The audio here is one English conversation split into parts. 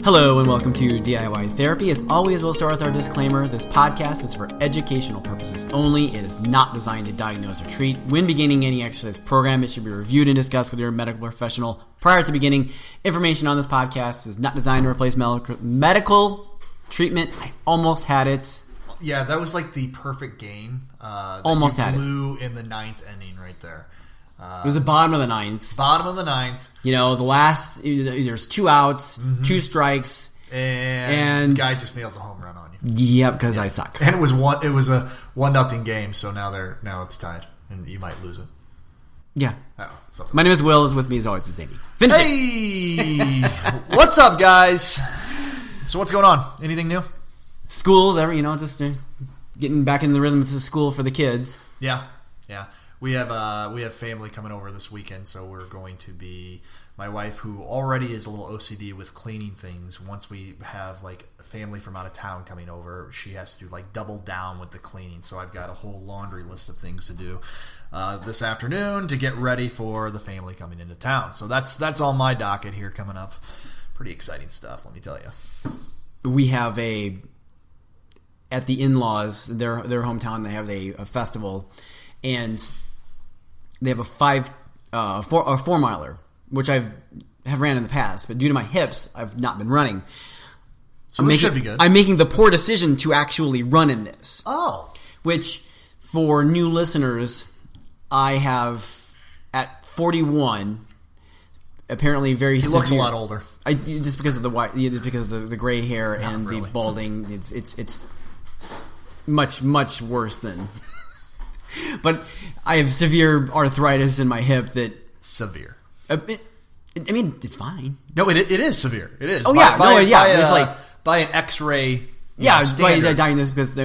Hello and welcome to DIY Therapy. As always, we'll start with our disclaimer. This podcast is for educational purposes only. It is not designed to diagnose or treat. When beginning any exercise program, it should be reviewed and discussed with your medical professional prior to beginning. Information on this podcast is not designed to replace medical treatment. I almost had it. Yeah, that was like the perfect game. Almost had it. Blew in the ninth inning right there. It was the bottom of the ninth. Bottom of the ninth. You know, the last, there's 2 outs, 2 strikes. And guy just nails a home run on you. Yeah, because I suck. And it was a 1-0 game, so now it's tied. And you might lose it. Yeah. Oh, my name is Will. Is with me as always is Amy. Finish it. What's up, guys? So what's going on? Anything new? Schools, just getting back in the rhythm of the school for the kids. Yeah. We have family coming over this weekend, so we're going to be my wife, who already is a little OCD with cleaning things. Once we have like family from out of town coming over, she has to like double down with the cleaning. So I've got a whole laundry list of things to do this afternoon to get ready for the family coming into town. So that's on my docket here coming up. Pretty exciting stuff, let me tell you. We have at the in-laws, their hometown, they have a festival, and they have a 4-miler, which I have ran in the past, but due to my hips, I've not been running. So this should be good. I'm making the poor decision to actually run in this. Oh. Which, for new listeners, I have, at 41, apparently very severe. He looks a lot older. Just because of the gray hair and really. The balding, it's much, much worse than... But I have severe arthritis in my hip that... Severe. It's fine. No, it is severe. It is. Oh, yeah. It's like... By an X-ray by diagnosis, because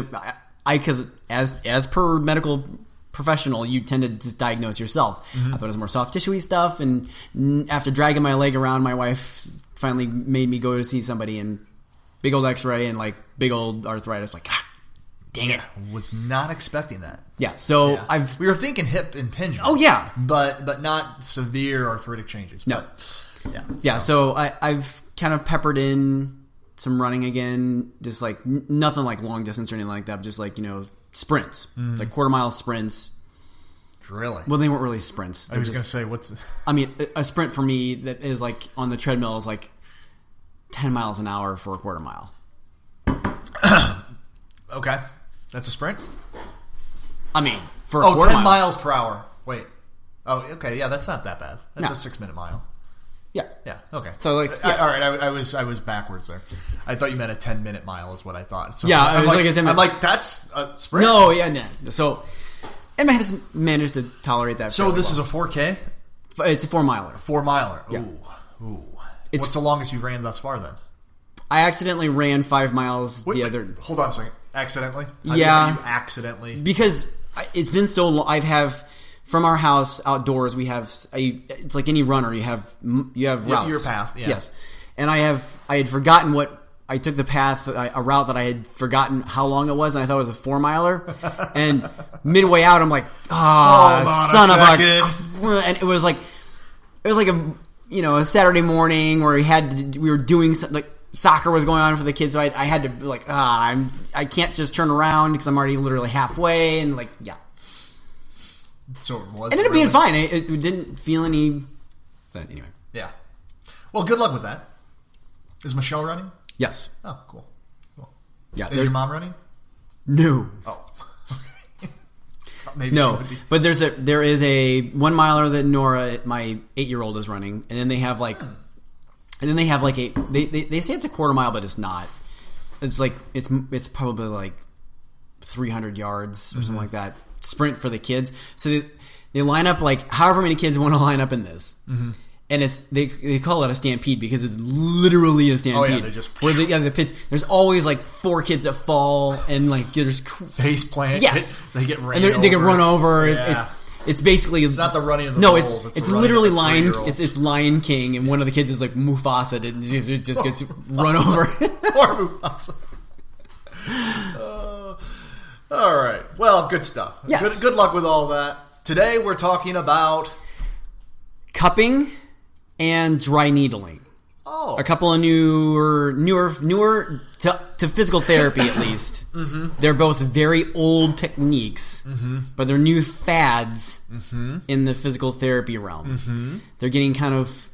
as per medical professional, you tend to just diagnose yourself. Mm-hmm. I thought it was more soft tissue-y stuff, and after dragging my leg around, my wife finally made me go to see somebody, and big old X-ray and like big old arthritis, like... Dang it! Was not expecting that. Yeah, so we were thinking hip impingement. Oh yeah, but not severe arthritic changes. No. Yeah. So I've kind of peppered in some running again, just like nothing like long distance or anything like that. Just like sprints, like quarter-mile sprints. Really? Well, they weren't really sprints. I was going to say, what's? I mean, a sprint for me that is like on the treadmill is like 10 miles an hour for a quarter mile. Okay. That's a sprint? I mean, for a quarter 10 mile. miles per hour. Wait. Oh, okay. Yeah, that's not that bad. That's a 6-minute mile. Yeah. Yeah. Okay. So like, all right. I was backwards there. I thought you meant a 10-minute mile is what I thought. So yeah, I'm like a 10-minute. I'm like, that's a sprint. No, yeah, no. So, and my hips managed to tolerate that. So this is a 4K. It's a 4-miler. 4-miler. Yeah. Ooh. What's the longest you've ran thus far then? I accidentally ran 5 miles other. Hold on a second. Accidentally? Yeah. You accidentally? Because it's been so long. From our house outdoors, we have it's like any runner. You have routes. Your path, yeah. Yes. And I had forgotten I took the path, a route that I had forgotten how long it was, and I thought it was a 4-miler. And midway out, I'm like, son of a... And it was like a Saturday morning where we were doing something, like, soccer was going on for the kids, so I had to like, I can't just turn around because I'm already literally halfway, and like, yeah. So it was. It ended up being fine. It didn't feel any. But anyway. Yeah. Well, good luck with that. Is Michelle running? Yes. Oh, cool. Yeah. Is your mom running? No. Oh. Maybe no, but there is a 1-miler that Nora, my 8-year-old, is running, and then they have like. And then they have like they say it's a quarter mile, but it's not. It's like it's probably like 300 yards or something like that. Sprint for the kids. So they line up like however many kids want to line up in this, and it's they call it a stampede because it's literally a stampede. Oh yeah, they just the pits. There's always like 4 kids that fall and like there's face plant. Yes, they get ran and they get run over. Yeah. It's basically... It's not the running of the bulls. No, it's literally Lion... It's Lion King, and one of the kids is like Mufasa. It just gets run over. Poor Mufasa. All right. Well, good stuff. Yes. Good luck with all that. Today we're talking about cupping and dry needling. Oh. A couple of newer to physical therapy, at least. Mm-hmm. They're both very old techniques, but they're new fads in the physical therapy realm. Mm-hmm. They're getting kind of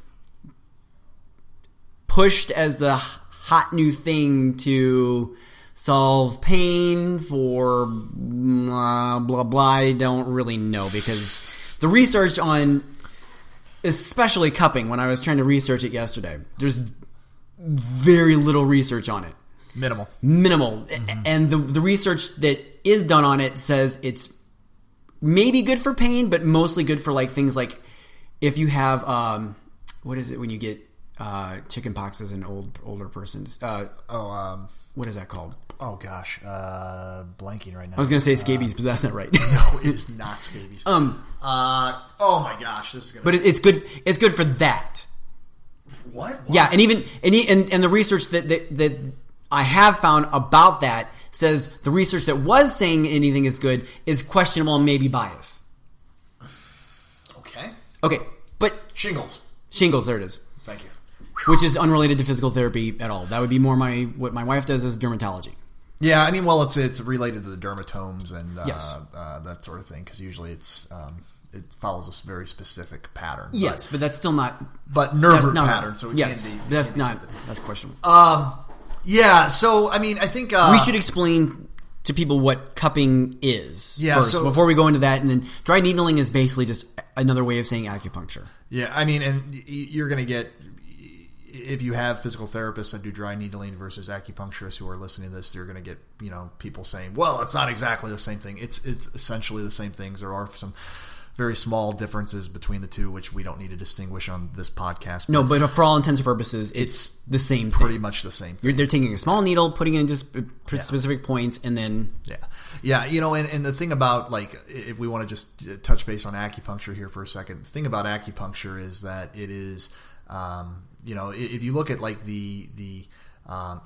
pushed as the hot new thing to solve pain for blah, blah, blah. I don't really know, because the research on especially cupping, when I was trying to research it yesterday, there's very little research on it. Minimal. Mm-hmm. And the research that is done on it says it's maybe good for pain, but mostly good for like things like if you have what is it when you get chicken pox as an older person's what is that called? Oh gosh, blanking right now. I was going to say scabies, but that's not right. No, it is not scabies. Oh my gosh, this is gonna. But it's good. It's good for that. What? Yeah, and even and the research that I have found about that says the research that was saying anything is good is questionable and maybe biased. Okay, but shingles. There it is. Thank you. Which is unrelated to physical therapy at all. That would be more what my wife does is dermatology. Yeah, I mean, well, it's related to the dermatomes and yes. That sort of thing, because usually it follows a very specific pattern. Yes, but that's still not. But nerve root pattern, so it yes, can be. That's can be not. something. That's questionable. Yeah. So I mean, I think we should explain to people what cupping is first before we go into that, and then dry needling is basically just another way of saying acupuncture. Yeah, I mean, and you're going to get. If you have physical therapists that do dry needling versus acupuncturists who are listening to this, you're going to get people saying, "Well, it's not exactly the same thing." It's essentially the same things. There are some very small differences between the two, which we don't need to distinguish on this podcast. No, but for all intents and purposes, it's the same thing. Pretty much the same thing. They're taking a small needle, putting it in just specific points, and then yeah. And the thing about, like, if we want to just touch base on acupuncture here for a second, the thing about acupuncture is that it is. If you look at like the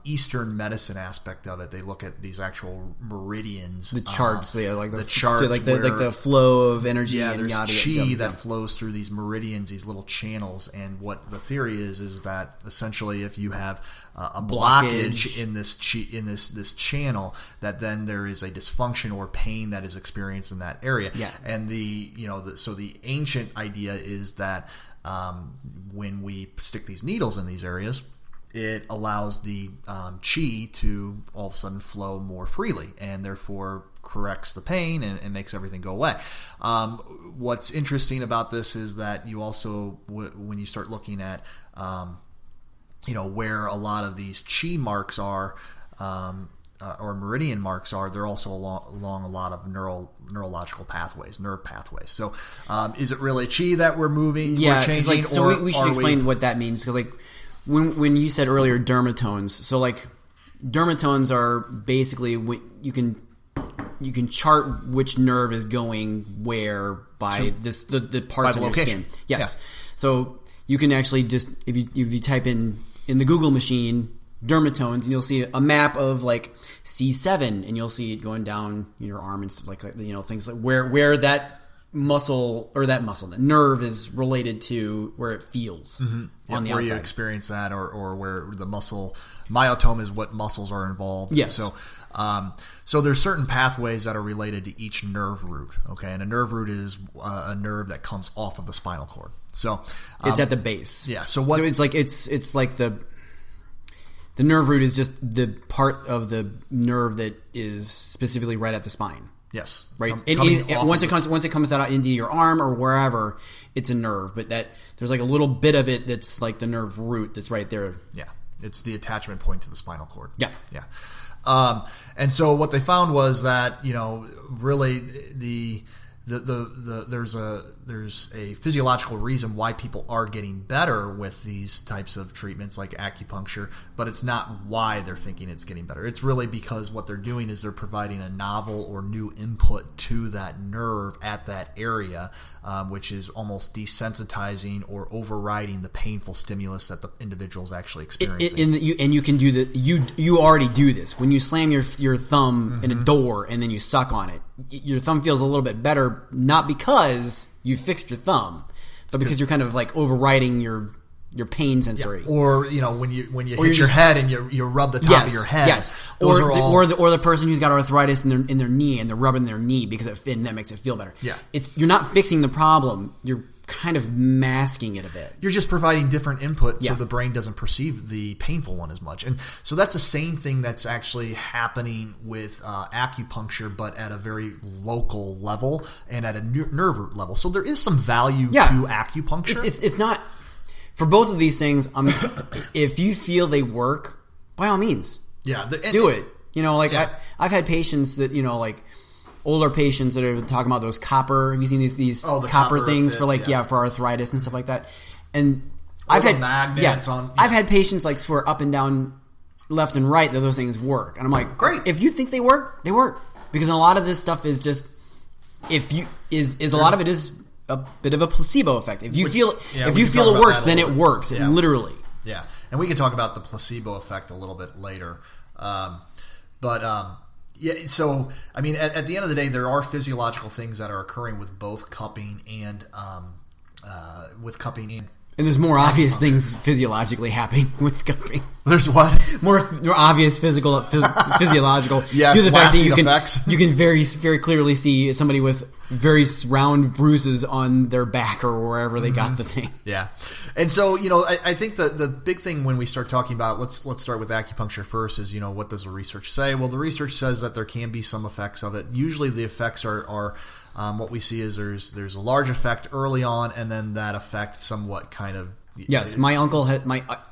Eastern medicine aspect of it, they look at these actual meridians, the charts, like the charts, like the flow of energy. Yeah, and there's chi that flows through these meridians, these little channels. And what the theory is that essentially, if you have a blockage in this chi, in this channel, that then there is a dysfunction or pain that is experienced in that area. Yeah. And so the ancient idea is that. When we stick these needles in these areas, it allows the chi to all of a sudden flow more freely, and therefore corrects the pain and makes everything go away. What's interesting about this is that you also, when you start looking at where a lot of these chi marks are, or meridian marks are, they're also along a lot of neurological pathways, nerve pathways. So, is it really chi that we're moving? Yeah, we're changing, we should explain what that means, because like when you said earlier dermatones, so like dermatones are basically you can chart which nerve is going where by the parts of your skin. Yes, yeah. So you can actually just if you type in the Google machine dermatones, and you'll see a map of like C7, and you'll see it going down your arm and stuff like that, things like where that muscle or that nerve is related to where it feels on the outside. Where you experience that, or where the muscle myotome is what muscles are involved. Yes. So there's certain pathways that are related to each nerve root. Okay, and a nerve root is a nerve that comes off of the spinal cord. So it's at the base. Yeah. So what? So it's like the nerve root is just the part of the nerve that is specifically right at the spine. Yes. Right. Once it comes out into your arm or wherever, it's a nerve. But there's like a little bit of it that's like the nerve root that's right there. Yeah. It's the attachment point to the spinal cord. Yeah. Yeah. And so what they found was that, really there's a physiological reason why people are getting better with these types of treatments like acupuncture, but it's not why they're thinking it's getting better. It's really because what they're doing is they're providing a novel or new input to that nerve at that area, which is almost desensitizing or overriding the painful stimulus that the individual is actually experiencing. And you can do that. You already do this when you slam your thumb in a door and then you suck on it. Your thumb feels a little bit better better, not because you fixed your thumb, but because you're kind of like overriding your pain sensory. Yeah. Or when you hit your head and you rub the top of your head. Yes. Or the person who's got arthritis in their knee and they're rubbing their knee because that makes it feel better. Yeah. You're not fixing the problem. You're kind of masking it a bit. You're just providing different input so the brain doesn't perceive the painful one as much. And so that's the same thing that's actually happening with acupuncture, but at a very local level and at a nerve root level. So there is some value to acupuncture. It's not... For both of these things, if you feel they work, by all means, do it. I've had patients that older patients that are talking about those copper. Have you seen these copper things for for arthritis and stuff like that? And I've had magnets I've had patients swear up and down, left and right that those things work, and I'm like, great. If you think they work, because a lot of this stuff is just a lot of it is a bit of a placebo effect. If you feel it works, then it works. Literally. Yeah, and we can talk about the placebo effect a little bit later. So I mean, at the end of the day, there are physiological things that are occurring with both cupping and and there's more obvious things physiologically happening with cupping. There's what? More obvious physiological. Yes, due to the fact that you can very, very clearly see somebody with very round bruises on their back or wherever they got the thing. Yeah. And so, I think the big thing when we start talking about, let's start with acupuncture first, is, what does the research say? Well, the research says that there can be some effects of it. Usually the effects are what we see is there's a large effect early on, and then that effect somewhat kind of... Yes, my uncle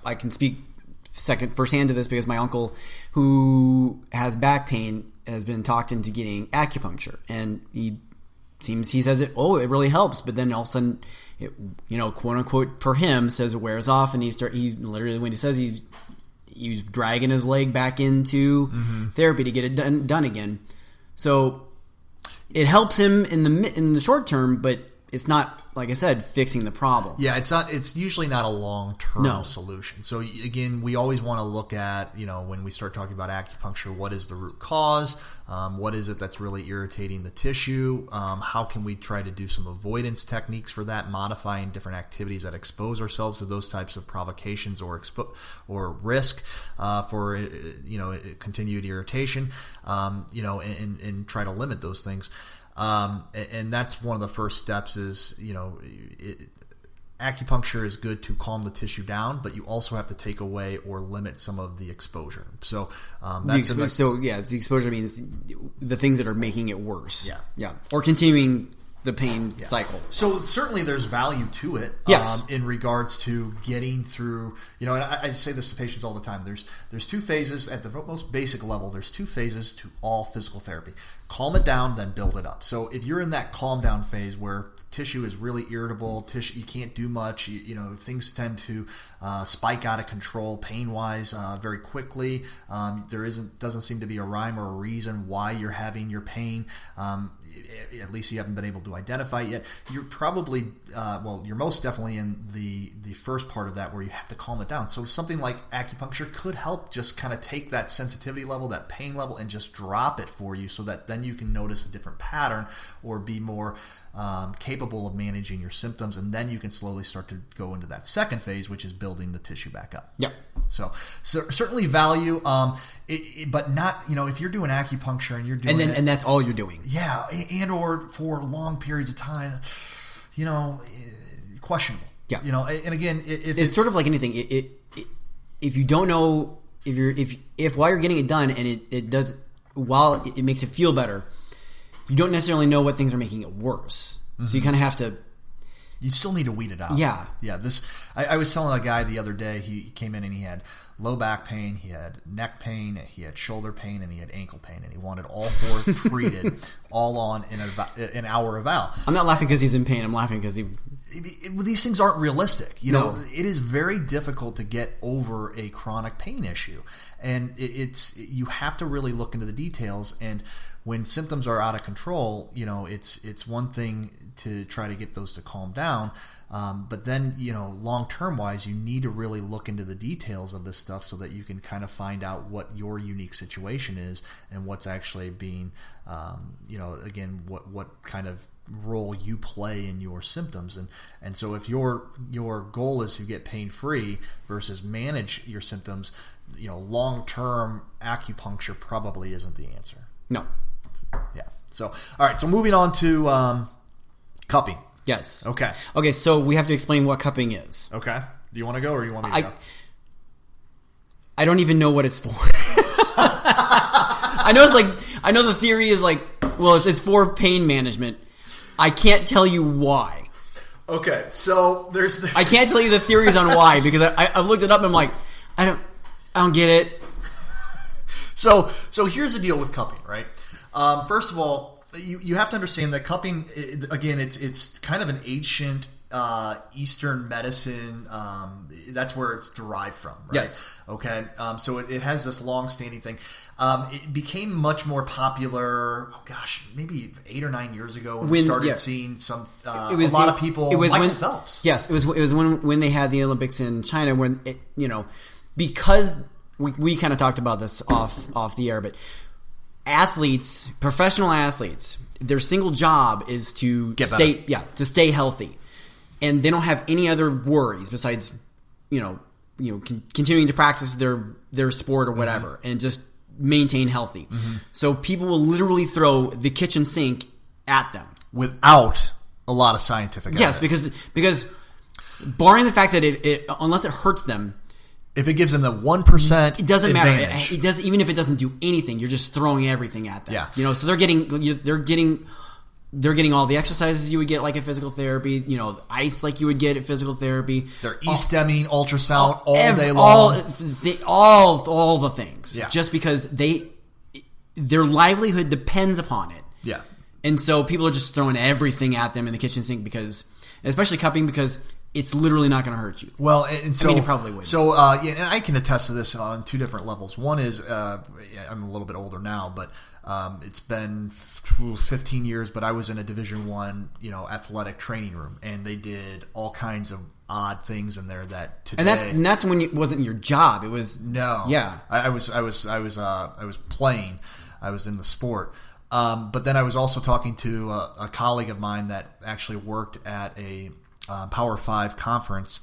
I can speak firsthand to this because my uncle, who has back pain, has been talked into getting acupuncture, and he says it really helps, but then all of a sudden, quote unquote, per him, says it wears off, and he literally, when he says he's dragging his leg back into therapy to get it done again. So it helps him in the short term, but it's not, like I said, fixing the problem. Yeah, it's usually not a long-term solution. So again, we always want to look at, when we start talking about acupuncture, what is the root cause? What is it that's really irritating the tissue? How can we try to do some avoidance techniques for that, modifying different activities that expose ourselves to those types of provocations or risk for continued irritation, and try to limit those things. And that's one of the first steps is, acupuncture is good to calm the tissue down, but you also have to take away or limit some of the exposure. So the exposure means the things that are making it worse. Yeah. Or continuing the pain cycle. So certainly there's value to it. Yes. In regards to getting through, and I say this to patients all the time. There's two phases at the most basic level. There's two phases to all physical therapy. Calm it down, then build it up. So if you're in that calm down phase where tissue is really irritable, you can't do much, things tend to spike out of control pain-wise very quickly. Doesn't seem to be a rhyme or a reason why you're having your pain. At least you haven't been able to identify it yet. You're probably, you're most definitely in the first part of that where you have to calm it down. So something like acupuncture could help just kind of take that sensitivity level, that pain level, and just drop it for you so that then you can notice a different pattern or be more capable of managing your symptoms, and then you can slowly start to go into that second phase, which is building the tissue back up. Yep. So certainly value, but not, if you're doing acupuncture and you're doing and that's all you're doing. Yeah, and or for long periods of time, questionable. Yeah. And again, if it's sort of like anything. If you don't know if while you're getting it done and it does, while it makes it feel better, you don't necessarily know what things are making it worse. So you kind of have to. You still need to weed it out. Yeah. Yeah. I was telling a guy the other day, he came in and he had low back pain, he had neck pain, he had shoulder pain, and he had ankle pain, and he wanted all four treated all on an hour eval. I'm not laughing because he's in pain. I'm laughing because these things aren't realistic. It is very difficult to get over a chronic pain issue, and you have to really look into the details. And when symptoms are out of control, it's one thing to try to get those to calm down, but then long term wise, you need to really look into the details of this stuff so that you can kind of find out what your unique situation is and what's actually being, again, what kind of role you play in your symptoms. And so if your goal is to get pain-free versus manage your symptoms, long-term acupuncture probably isn't the answer. No. Yeah. So, all right. So moving on to cupping. Yes. Okay. Okay, so we have to explain what cupping is. Okay. Do you want to go or do you want me to go? I don't even know what it's for. I know the theory is it's for pain management. I can't tell you why. Okay, so I can't tell you the theories on why because I've looked it up and I'm like, I don't get it. So here's the deal with cupping, right? First of all, you have to understand that cupping, again, it's kind of an ancient Eastern medicine. That's where it's derived from, right? Yes. Okay. So it has this long-standing thing. It became much more popular. Oh gosh, maybe 8 or 9 years ago when we started seeing some a lot of people. It was Michael when Phelps. Yes, it was when they had the Olympics in China. When because we kind of talked about this off the air, but professional athletes, their single job is to stay healthy. And they don't have any other worries besides, continuing to practice their sport or whatever, and just maintain healthy. Mm-hmm. So people will literally throw the kitchen sink at them without a lot of scientific evidence. Yes, because barring the fact that it unless it hurts them, if it gives them the 1%, it doesn't advantage. matter. It does even if it doesn't do anything. You're just throwing everything at them. Yeah. So they're getting all the exercises you would get like at physical therapy, ice like you would get at physical therapy. They're e-stemming, ultrasound all day long. All the things. Yeah. Just because their livelihood depends upon it. Yeah. And so people are just throwing everything at them in the kitchen sink especially cupping because it's literally not going to hurt you. Well, and so it probably would. So, and I can attest to this on two different levels. One is I'm a little bit older now, but it's been 15 years. But I was in a Division I, athletic training room, and they did all kinds of odd things in there that today. And that's when it wasn't your job. It was Yeah. I was playing. I was in the sport. But then I was also talking to a colleague of mine that actually worked at a Power 5 conference,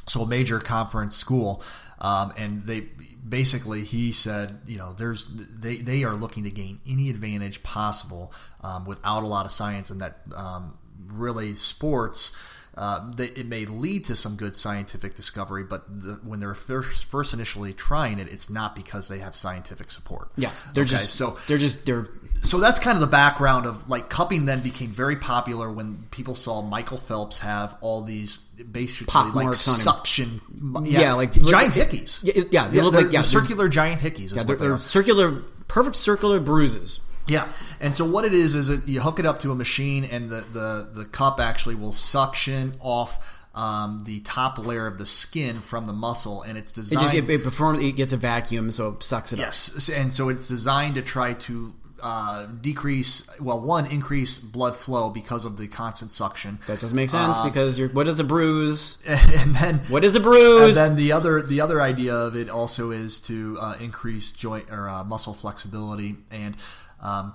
so a major conference school, and he said, they are looking to gain any advantage possible without a lot of science, and that really sports. It may lead to some good scientific discovery, but when they're first initially trying it, it's not because they have scientific support. Yeah, So that's kind of the background of cupping. Then became very popular when people saw Michael Phelps have all these basically pop marks on him. Suction, giant hickeys. They look like circular giant hickeys. They're perfect circular bruises. Yeah, and so what it is you hook it up to a machine, and the cup actually will suction off the top layer of the skin from the muscle, and it's designed. It gets a vacuum, so it sucks it up. Yes, and so it's designed to try to increase blood flow because of the constant suction. That doesn't make sense because what is a bruise? And then what is a bruise? And then the other idea of it also is to increase joint or muscle flexibility. And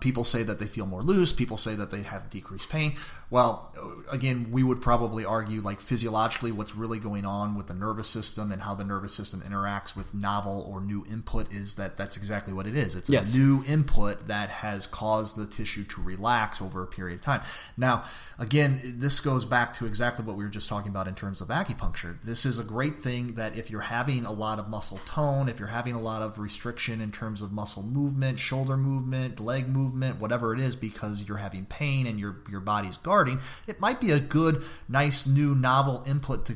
people say that they feel more loose. People say that they have decreased pain. Well, again, we would probably argue physiologically what's really going on with the nervous system and how the nervous system interacts with novel or new input is that's exactly what it is. It's a new input that has caused the tissue to relax over a period of time. Now, again, this goes back to exactly what we were just talking about in terms of acupuncture. This is a great thing that if you're having a lot of muscle tone, if you're having a lot of restriction in terms of muscle movement, shoulder movement, leg movement, whatever it is, because you're having pain and your body's guarding, it might be a good, nice, new, novel input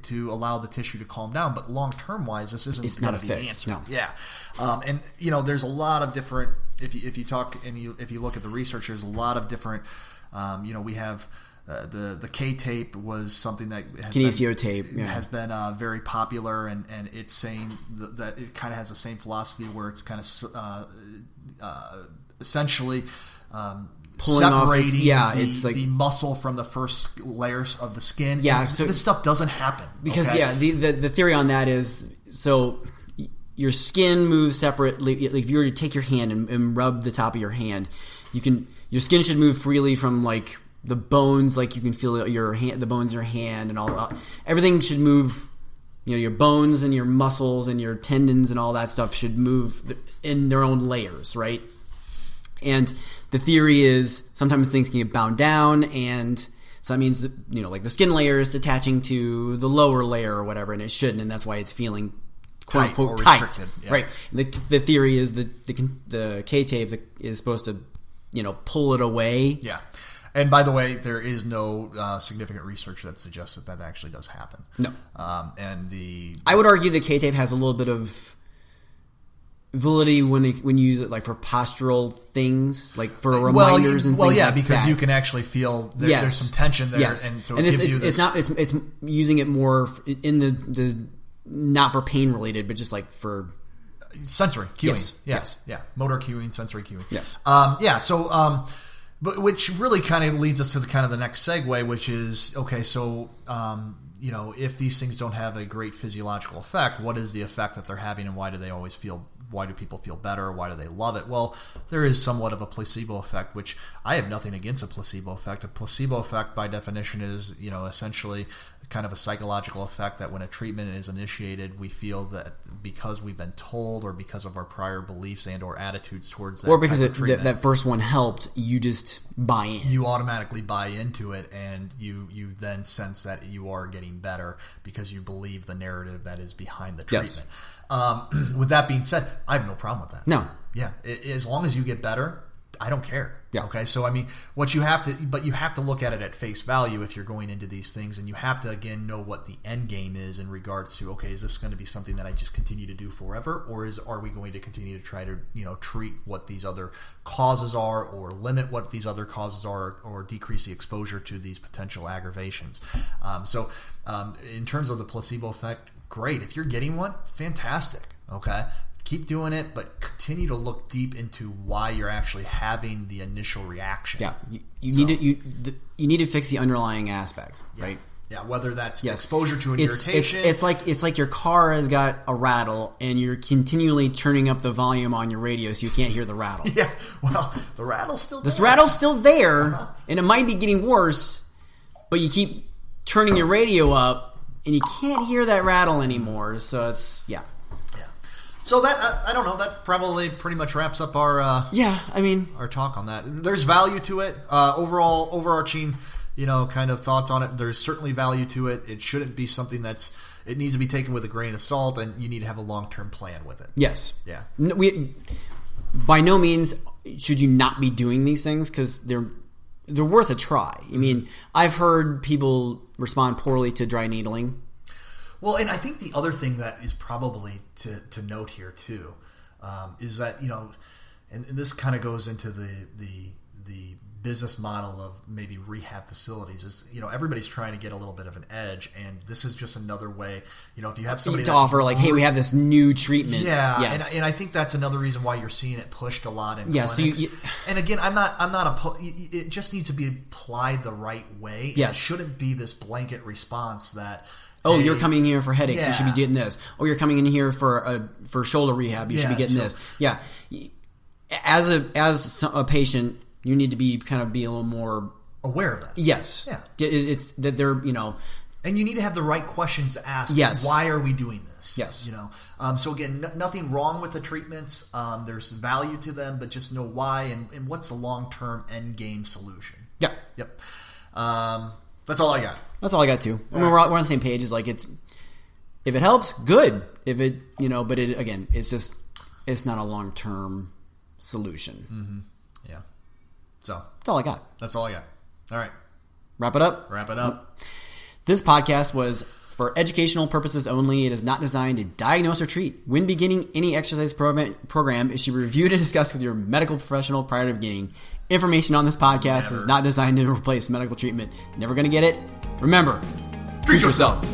to allow the tissue to calm down. But long-term wise, this isn't going to be the answer. No. Yeah, and there's a lot of different. If you talk and if you look at the research, there's a lot of different. We have. The K-tape was something that kinesio tape has been very popular, and it's saying that it kind of has the same philosophy where it's kind of essentially separating the muscle from the first layers of the skin. Yeah, so this stuff doesn't happen because the theory on that is your skin moves separately. If you were to take your hand and rub the top of your hand, your skin should move freely from the bones, like you can feel your hand, the bones in your hand, and all. Everything should move. Your bones and your muscles and your tendons and all that stuff should move in their own layers, right? And the theory is sometimes things can get bound down, and so that means that, like the skin layer is attaching to the lower layer or whatever, and it shouldn't, and that's why it's feeling quote unquote tight, right? The theory is that the K-tape is supposed to, pull it away. Yeah. And by the way, there is no significant research that suggests that actually does happen. No. I would argue that K-tape has a little bit of validity when you use it like for postural things, like for reminders and things like that. Well, because you can actually feel there's some tension there, and so it's using it more in the not for pain related, but just like for sensory cueing. Yes. Yeah, motor cueing, sensory cueing. Yes. But which really kind of leads us to the next segue, which is okay. So if these things don't have a great physiological effect, what is the effect that they're having, and why do people feel better? Why do they love it? Well, there is somewhat of a placebo effect, which I have nothing against a placebo effect. A placebo effect, by definition, is essentially kind of a psychological effect that when a treatment is initiated, we feel that because we've been told, or because of our prior beliefs and or attitudes towards that, or because that first one helped, you just buy in. You automatically buy into it, and you then sense that you are getting better because you believe the narrative that is behind the treatment. Yes. With that being said, I have no problem with that. No. Yeah. As long as you get better, I don't care. Yeah. Okay. So, you have to look at it at face value if you're going into these things, and you have to, again, know what the end game is in regards to, okay, is this going to be something that I just continue to do forever, or are we going to continue to try to, treat what these other causes are, or limit what these other causes are, or decrease the exposure to these potential aggravations. In terms of the placebo effect, great. If you're getting one, fantastic. Okay. Keep doing it, but continue to look deep into why you're actually having the initial reaction. Yeah, you need to fix the underlying aspect, right? Yeah, whether that's exposure to an irritation. It's like your car has got a rattle, and you're continually turning up the volume on your radio so you can't hear the rattle. Yeah, well, the rattle's still there. This rattle's still there, and it might be getting worse, but you keep turning your radio up, and you can't hear that rattle anymore. So it's So that I don't know. That probably pretty much wraps up our our talk on that. There's value to it. Overall, overarching, kind of thoughts on it. There's certainly value to it. It shouldn't be something it needs to be taken with a grain of salt, and you need to have a long-term plan with it. Yes. Yeah. By no means should you not be doing these things, because they're worth a try. I mean, I've heard people respond poorly to dry needling. Well, and I think the other thing that is probably to note here too is that and this kind of goes into the business model of maybe rehab facilities is everybody's trying to get a little bit of an edge, and this is just another way if you have somebody to offer like, hey, we have this new treatment. Yeah, yes. and I think that's another reason why you're seeing it pushed a lot in clinics. So and again, I'm not it just needs to be applied the right way. Yes. It shouldn't be this blanket response that, oh, you're coming here for headaches. You should be getting this. Oh, you're coming in here for shoulder rehab. You should be getting this. Yeah. As a patient, you need to be a little more aware of that. Yes. Yeah. It's that they're and you need to have the right questions to ask. Yes. Why are we doing this? Yes. So again, nothing wrong with the treatments. There's value to them, but just know why and what's the long-term end game solution. Yeah. Yep. That's all I got. That's all I got too. I mean, we're on the same page. It's like if it helps, good. If it, but it again, it's not a long-term solution. Mm-hmm. Yeah. So that's all I got. That's all I got. All right. Wrap it up. This podcast was for educational purposes only. It is not designed to diagnose or treat. When beginning any exercise program, it should be reviewed and discussed with your medical professional prior to beginning. Information on this podcast is not designed to replace medical treatment. Never going to get it. Remember, treat yourself.